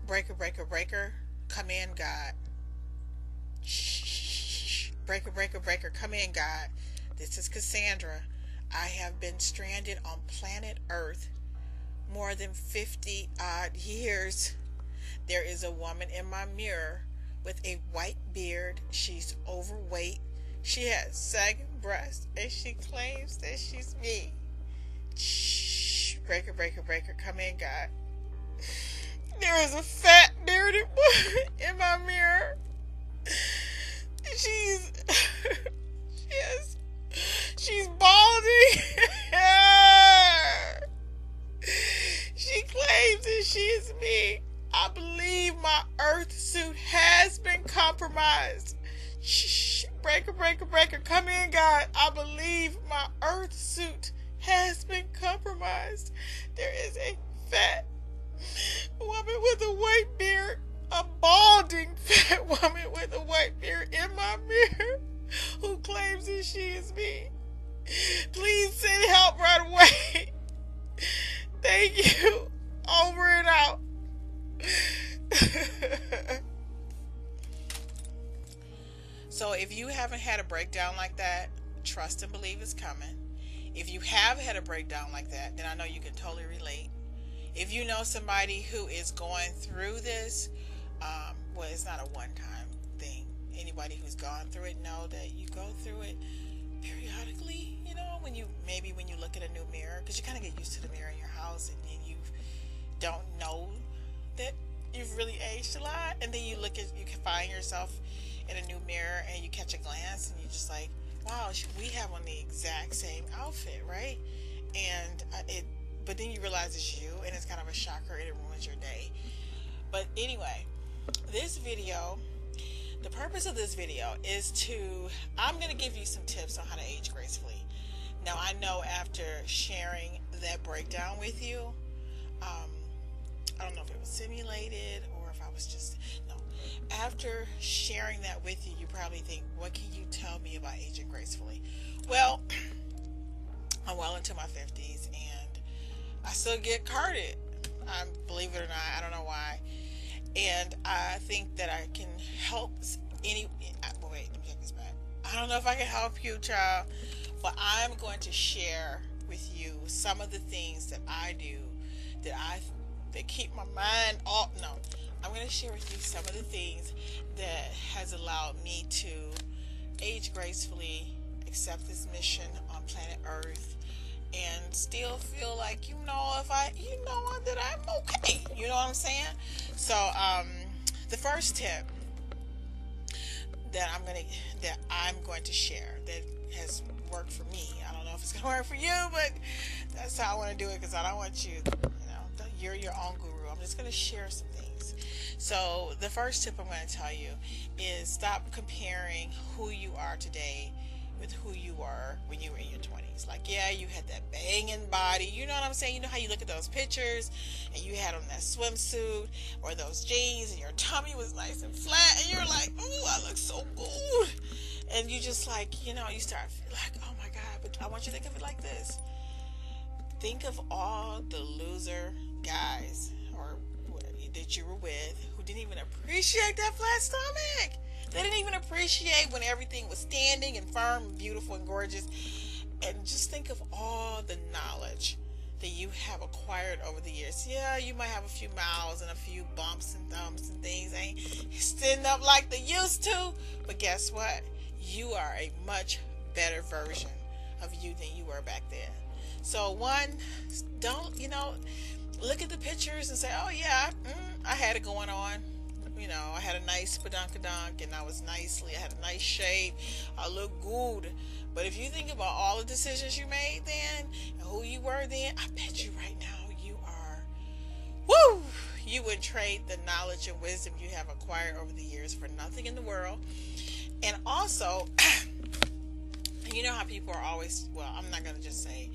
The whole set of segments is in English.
Breaker, breaker, breaker, come in, God. Shh. Breaker, breaker, breaker, come in, God. This is Cassandra. I have been stranded on planet Earth more than 50 odd years. There is a woman in my mirror with a white beard. She's overweight. She has sagging breasts, and she claims that she's me. Shh. Breaker, breaker, breaker, come in, God. There is a fat, bearded woman in my mirror. She's balding. She claims that she is me. I believe my earth suit has been compromised. Shh, breaker, breaker, breaker, come in, God. I believe my earth suit has been compromised. There is a fat woman with a white beard, a balding fat woman with a white beard in my mirror who claims that she is me. Please send help right away. Thank you. Over and out. So if you haven't had a breakdown like that, trust and believe it's coming. If you have had a breakdown like that, then I know you can totally relate. If you know somebody who is going through this, well, it's not a one-time thing. Anybody who's gone through it know that you go through it periodically, you know, when you look at a new mirror, because you kind of get used to the mirror in your house, and then you don't know that you've really aged a lot, and then you can find yourself in a new mirror, and you catch a glance, and you're just like, wow, we have on the exact same outfit, right? And but then you realize it's you, and it's kind of a shocker, and it ruins your day. But anyway, this video, the purpose of this video is I'm going to give you some tips on how to age gracefully. Now, I know after sharing that breakdown with you, I don't know if it was simulated or if I was just, no. After sharing that with you, you probably think, what can you tell me about aging gracefully? Well, I'm well into my 50s, and I still get carded. Believe it or not, I don't know why. And I think that I can help wait, let me take this back. I don't know if I can help you, child, but I'm going to share with you some of the things that I do that keep my mind off. No, I'm going to share with you some of the things that has allowed me to age gracefully, accept this mission on planet Earth, and still feel like, that I'm okay. You know what I'm saying? So, the first tip that I'm going to share that has worked for me. I don't know if it's going to work for you, but that's how I want to do it, because I don't want you, you're your own guru. I'm just going to share some things. So the first tip I'm going to tell you is stop comparing who you are today with who you were when you were in your 20s. Like, yeah, you had that banging body. You know what I'm saying? You know how you look at those pictures and you had on that swimsuit or those jeans and your tummy was nice and flat and you're like, ooh, I look so good. And you just like, you start like, oh my God. But I want you to think of it like this. Think of all the loser guys that you were with who didn't even appreciate that flat stomach. They didn't even appreciate when everything was standing and firm and beautiful and gorgeous. And just think of all the knowledge that you have acquired over the years. Yeah, you might have a few miles and a few bumps and thumps and things ain't standing up like they used to. But guess what? You are a much better version of you than you were back then. So one, don't, look at the pictures and say, oh yeah, I had it going on. I had a nice padunkadunk and I had a nice shape. I look good. But if you think about all the decisions you made then and who you were then, I bet you right now you would trade the knowledge and wisdom you have acquired over the years for nothing in the world. And also, you know how people are always, I'm not going to just say,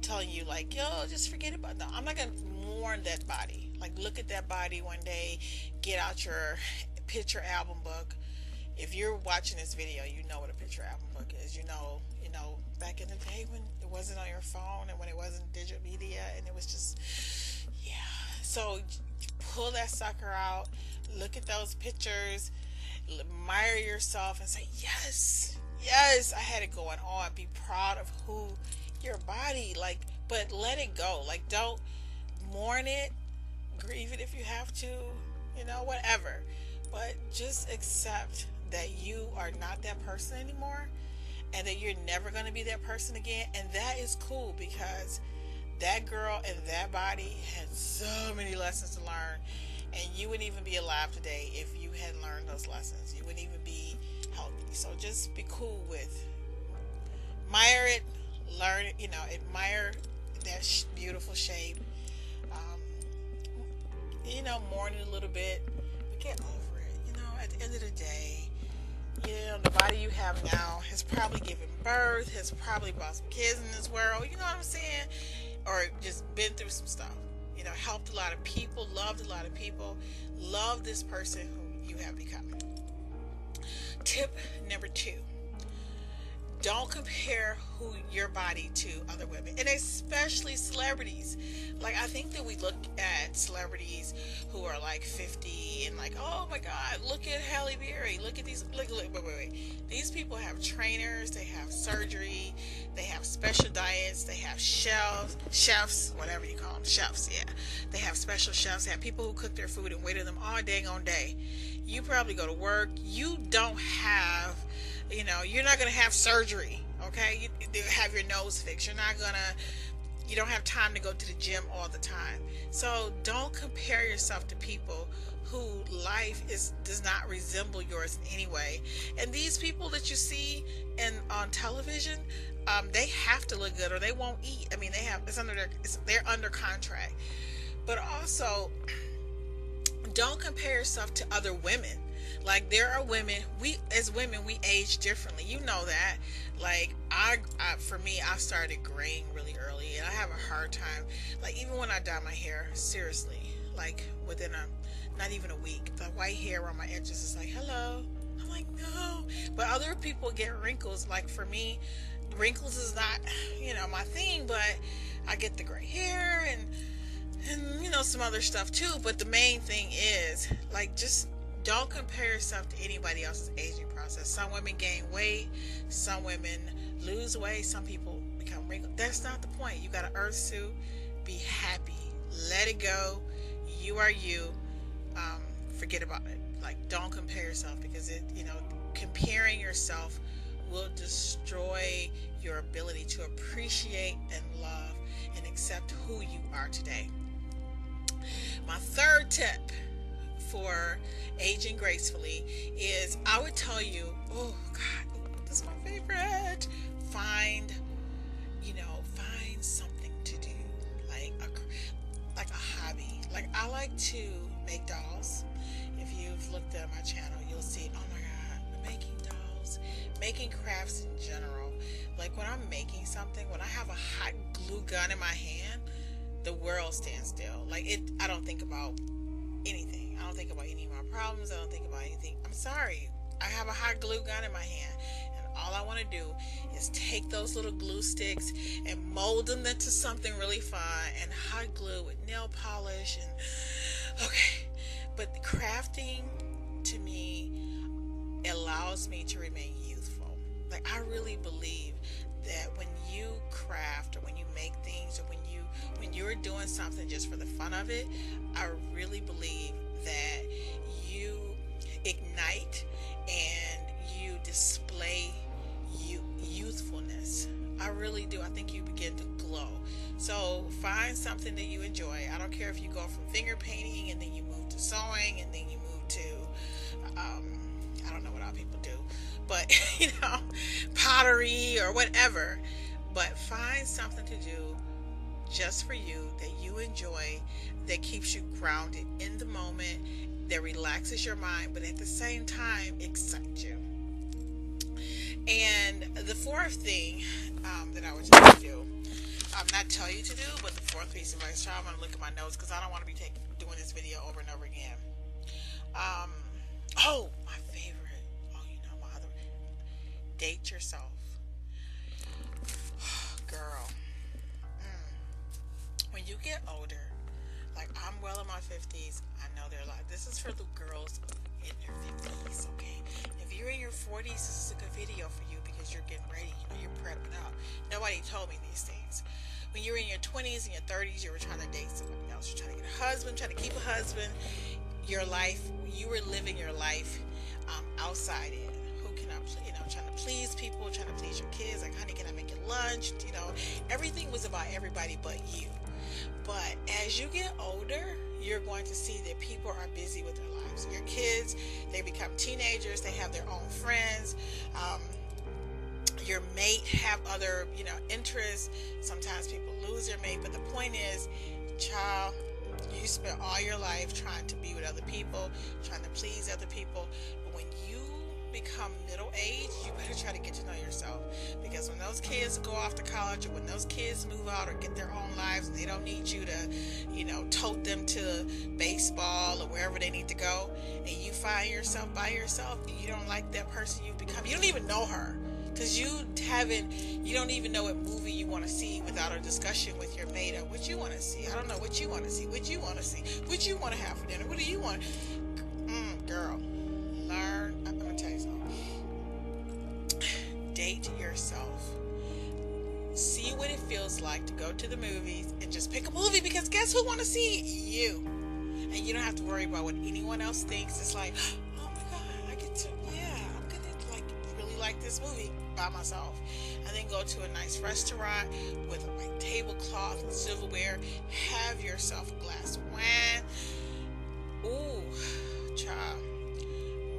telling you like, yo, just forget about that. I'm not going to mourn that body. Like, look at that body one day, get out your picture album book. If you're watching this video, you know what a picture album book is. You know, back in the day when it wasn't on your phone and when it wasn't digital media and it was just, yeah. So pull that sucker out, look at those pictures, admire yourself and say, yes, yes, I had it going on. Be proud of who your body, like, but let it go. Like, don't mourn it, grieve it if you have to, you know, whatever. But just accept that you are not that person anymore, and that you're never going to be that person again. And that is cool, because that girl and that body had so many lessons to learn, and you wouldn't even be alive today if you hadn't learned those lessons. You wouldn't even be healthy. So just be cool with, admire it, learn it, you know, admire that beautiful shape. You know, mourn it a little bit, but get over it. You know, at the end of the day, you know, the body you have now has probably given birth, has probably brought some kids in this world, you know what I'm saying? Or just been through some stuff. You know, helped a lot of people, loved a lot of people, love this person who you have become. Tip number 2. Don't compare who your body to other women, and especially celebrities. Like, I think that we look at celebrities who are like 50 and like, oh my God, look at Halle Berry, look at these, wait. These people have trainers, they have surgery, they have special diets, they have chefs, whatever you call them, chefs, yeah. They have special chefs, they have people who cook their food and wait on them all dang on day. You probably go to work, you don't have, you know, you're not going to have surgery, okay? You have your nose fixed. You don't have time to go to the gym all the time. So don't compare yourself to people who life does not resemble yours in any way. And these people that you see on television, they have to look good or they won't eat. I mean, they're under contract. But also, don't compare yourself to other women. Like, there are women, as women, we age differently. You know that. Like, for me, I started graying really early, and I have a hard time. Like, even when I dye my hair, seriously, like, within not even a week, the white hair around my edges is like, hello. I'm like, no. But other people get wrinkles. Like, for me, wrinkles is not, you know, my thing, but I get the gray hair and you know, some other stuff too. But the main thing is, like, just don't compare yourself to anybody else's aging process. Some women gain weight, some women lose weight, some people become wrinkled. That's not the point. You got an earth suit. Be happy. Let it go. You are you. Forget about it. Like, don't compare yourself, because comparing yourself will destroy your ability to appreciate and love and accept who you are today. My third tip for aging gracefully is, I would tell you, oh God, this is my favorite. Find something to do, like a hobby. Like, I like to make dolls. If you've looked at my channel, you'll see, oh my God, making dolls, making crafts in general. Like, when I'm making something, when I have a hot glue gun in my hand, the world stands still. Like, I don't think about anything. I don't think about any of my problems. I don't think about anything. I'm sorry. I have a hot glue gun in my hand, and all I want to do is take those little glue sticks and mold them into something really fun, and hot glue with nail polish okay. But crafting, to me, allows me to remain youthful. Like, I really believe that when you craft, or when you make things, or when you're doing something just for the fun of it, I really believe that you ignite and you display youthfulness. I really do. I think you begin to glow. So find something that you enjoy. I don't care if you go from finger painting and then you move to sewing and then you move to I don't know what other people do, but pottery or whatever. But find something to do just for you, that you enjoy, that keeps you grounded in the moment, that relaxes your mind, but at the same time excites you. And the fourth thing that I would tell you to do, not tell you to do, but the fourth piece of advice, I'm going to look at my notes because I don't want to be doing this video over and over again. My favorite, my other, date yourself. Girl, when you get older, like, I'm well in my 50s. I know they're like, this is for the girls in their 50s, okay? If you're in your 40s, this is a good video for you because you're getting ready, you know, you're prepping up. Nobody told me these things. When you're in your 20s and your 30s, you were trying to date somebody else. You're trying to get a husband, trying to keep a husband. Your life, you were living your life outside it. Who can I, you know, trying to please people, trying to please your kids. Like, honey, can I make you lunch? You know, everything was about everybody but you. But as you get older, you're going to see that people are busy with their lives. Your kids, they become teenagers. They have their own friends. Your mate have other, you know, interests. Sometimes people lose their mate. But the point is, child, you spent all your life trying to be with other people, trying to please other people. But when you become middle age, you better try to get to know yourself, because when those kids go off to college, or when those kids move out or get their own lives, and they don't need you to, you know, tote them to baseball or wherever they need to go, and you find yourself by yourself, and you don't like that person you've become, you don't even know her, because you don't even know what movie you want to see without a discussion with your mate. Or what you want to see. I don't know what you want to see. What you want to see. What you want to have for dinner. What do you want? Girl, learn. I'm going to tell you something. Date yourself. See what it feels like to go to the movies and just pick a movie, because guess who want to see you? And you don't have to worry about what anyone else thinks. It's like, oh my God, I'm going to really like this movie by myself. And then go to a nice restaurant with a white tablecloth and silverware. Have yourself a glass of wine. Ooh, child.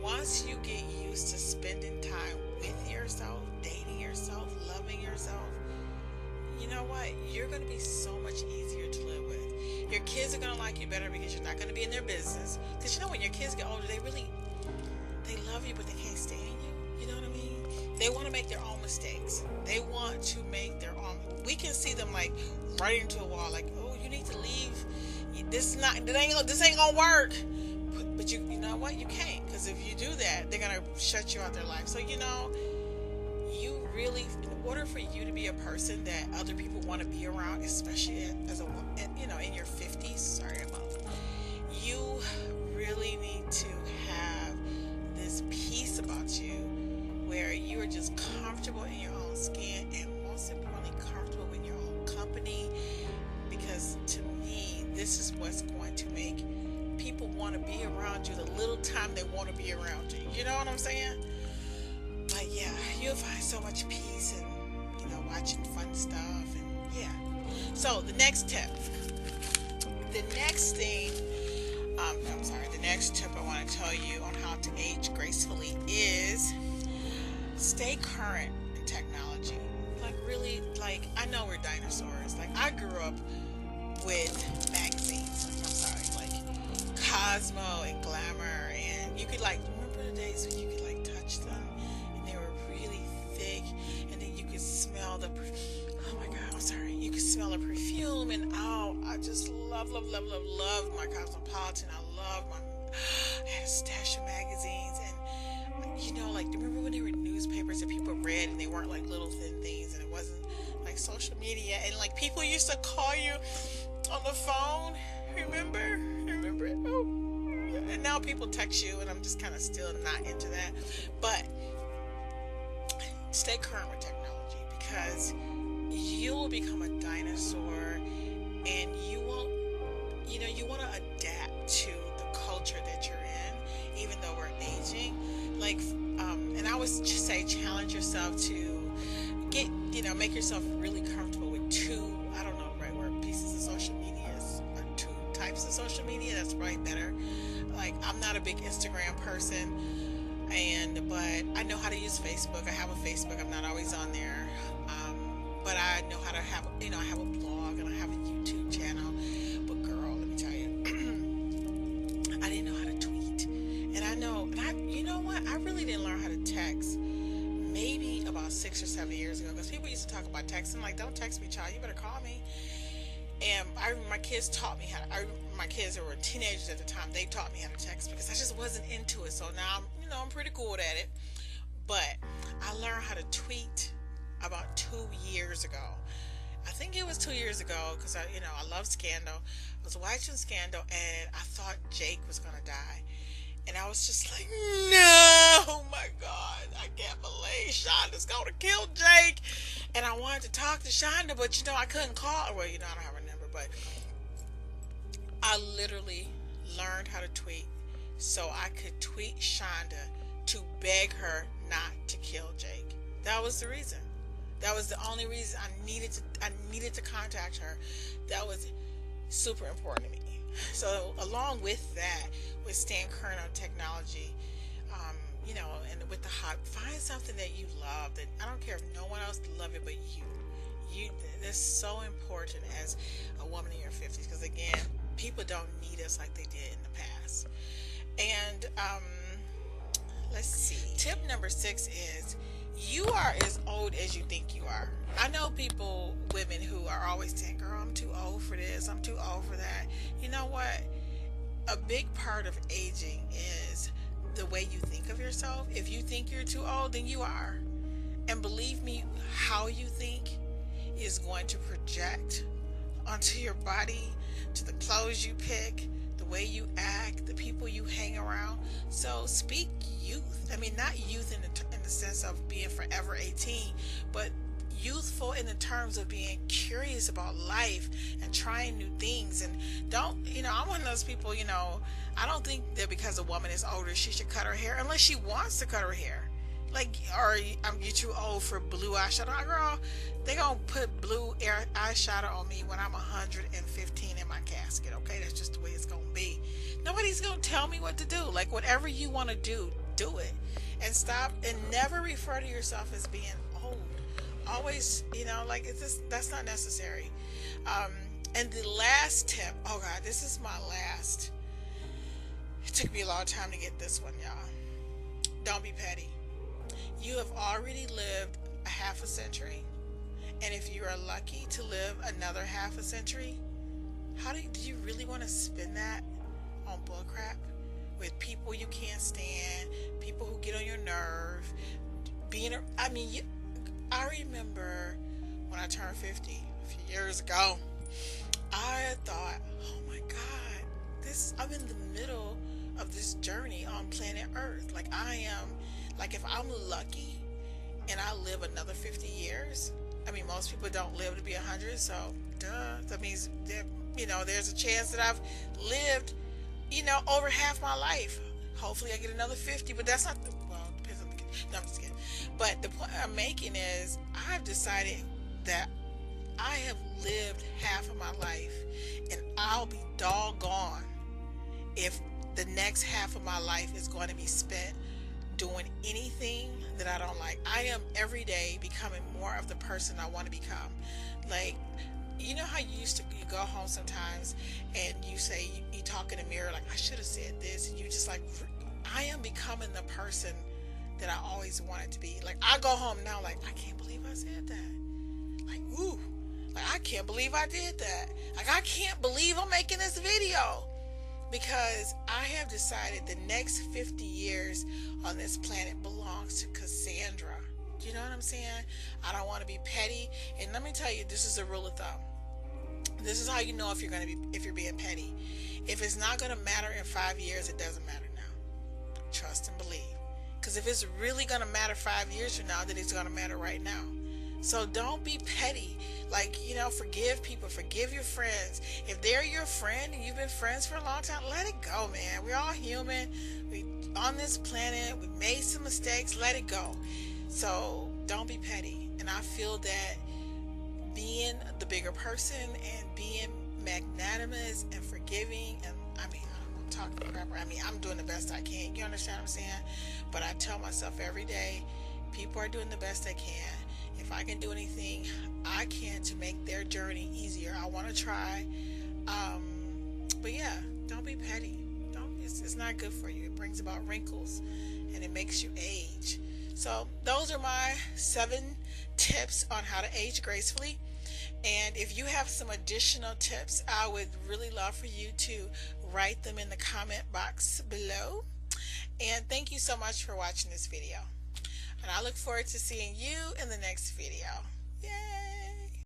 Once you get used to spending time with yourself, dating yourself, loving yourself, you know what? You're going to be so much easier to live with. Your kids are going to like you better because you're not going to be in their business. Because you know, when your kids get older, they love you, but they can't stand you. You know what I mean? They want to make their own mistakes. They want to make their own. We can see them like right into a wall, like, oh, you need to leave. This ain't gonna work. But you know what? You can't, because if you do that, they're gonna shut you out their life. So you know, you really, in order for you to be a person that other people want to be around, especially as a, you know, in your 50s. Sorry about that. You really need to have this peace about you, where you are just comfortable in your own skin, and most importantly, comfortable in your own company. Because to me, this is what's going to make people want to be around you the little time they want to be around you. You know what I'm saying? But yeah, you'll find so much peace and, you know, watching fun stuff. And yeah. So the next tip. The next tip I want to tell you on how to age gracefully is stay current in technology. Like, really, like, I know we're dinosaurs. Like, I grew up with magazines. I'm sorry, like Cosmo and Glamour, and you could, like, remember the days when you could, like, touch them and they were really thick, and then you could smell the, oh my God, I'm sorry, you could smell the perfume, and oh, I just love my Cosmopolitan. I had a stash of magazines, and you know, like, remember when there were newspapers that people read and they weren't like little thin things, and it wasn't like social media, and like people used to call you on the phone. Remember? Oh, and now people text you, and I'm just kind of still not into that. But stay current with technology, because you will become a dinosaur, and you won't, you know, you want to adapt to the culture that you're in, even though we're aging. Like, and I would just say, challenge yourself to get, you know, make yourself really comfortable with two, I don't know the right word, pieces of social media, or two types of social media. That's probably better. Like, I'm not a big Instagram person, but I know how to use Facebook. I have a Facebook. I'm not always on there. But I know how to have, you know, I have a blog and I have a YouTube channel. But girl, let me tell you, I didn't know how to tweet. And you know what? I really didn't learn how to text maybe about 6 or 7 years ago, because people used to talk about texting. Like, don't text me, child. You better call me. And I remember my kids taught me how to, my kids that were teenagers at the time, they taught me how to text, because I just wasn't into it. So now, I'm pretty good at it. But I learned how to tweet about 2 years ago. I think it was 2 years ago, because I love Scandal. I was watching Scandal, and I thought Jake was gonna die, and I was just like, no, oh my God, I can't believe Shonda's gonna kill Jake. And I wanted to talk to Shonda, but I couldn't call her. Well, I don't have her number, but I literally learned how to tweet so I could tweet Shonda to beg her not to kill Jake. That was the reason. That was the only reason I needed to contact her. That was super important to me. So along with that, with staying current on technology, and with the hobby, find something that you love. That I don't care if no one else love it but you. That's so important as a woman in your 50s, because again, people don't need us like they did in the past. And let's see. Tip number 6 is, you are as old as you think you are. I know women who are always saying, girl, I'm too old for this, I'm too old for that. You know what? A big part of aging is the way you think of yourself. If you think you're too old, then you are. And believe me, how you think is going to project onto your body, to the clothes you pick, the way you act, the people you hang around. So speak youth. I mean, not youth in the sense of being forever 18, but youthful in the terms of being curious about life and trying new things. And I'm one of those people, I don't think that because a woman is older, she should cut her hair unless she wants to cut her hair. Like, or you too old for blue eyeshadow. Girl, they gonna put blue eyeshadow on me when I'm 115 in my casket, okay? That's just the way it's gonna be. Nobody's gonna tell me what to do. Like, whatever you want to do it. And stop and never refer to yourself as being old. Always, that's not necessary. And the last tip, oh God, this is my last. It took me a long time to get this one, y'all. Don't be petty. You have already lived a half a century, and if you are lucky to live another half a century, do you really want to spend that on bullcrap with people you can't stand, people who get on your nerve? I remember when I turned 50 a few years ago, I thought, oh my God, I'm in the middle of this journey on planet Earth. If I'm lucky and I live another 50 years, most people don't live to be 100, so that means there's a chance that I've lived, over half my life. Hopefully I get another 50, but that's not depends on the kid. No, I'm just kidding. But the point I'm making is, I've decided that I have lived half of my life, and I'll be doggone if the next half of my life is going to be spent doing anything that I don't like. I am every day becoming more of the person I want to become. Like, you know how you go home sometimes and you say, you talk in the mirror like, I should have said this, and you just like, I am becoming the person that I always wanted to be. Like, I go home now like, I can't believe I said that. Like, ooh, like, I can't believe I did that. Like, I can't believe I'm making this video. Because I have decided the next 50 years on this planet belongs to Cassandra. Do you know what I'm saying? I don't want to be petty. And let me tell you, this is a rule of thumb. This is how you know if you're being petty. If it's not going to matter in 5 years, it doesn't matter now. Trust and believe. Because if it's really going to matter 5 years from now, then it's going to matter right now. So don't be petty. Like, forgive people, forgive your friends. If they're your friend and you've been friends for a long time, let it go, man. We're all human. We on this planet. We made some mistakes. Let it go. So don't be petty. And I feel that being the bigger person and being magnanimous and forgiving, and I'm talking crap. I'm doing the best I can. You understand what I'm saying? But I tell myself every day, people are doing the best they can. If I can do anything I can to make their journey easier, I want to try. But yeah, don't be petty. It's not good for you. It brings about wrinkles and it makes you age. So those are my 7 tips on how to age gracefully. And if you have some additional tips, I would really love for you to write them in the comment box below. And thank you so much for watching this video. And I look forward to seeing you in the next video. Yay!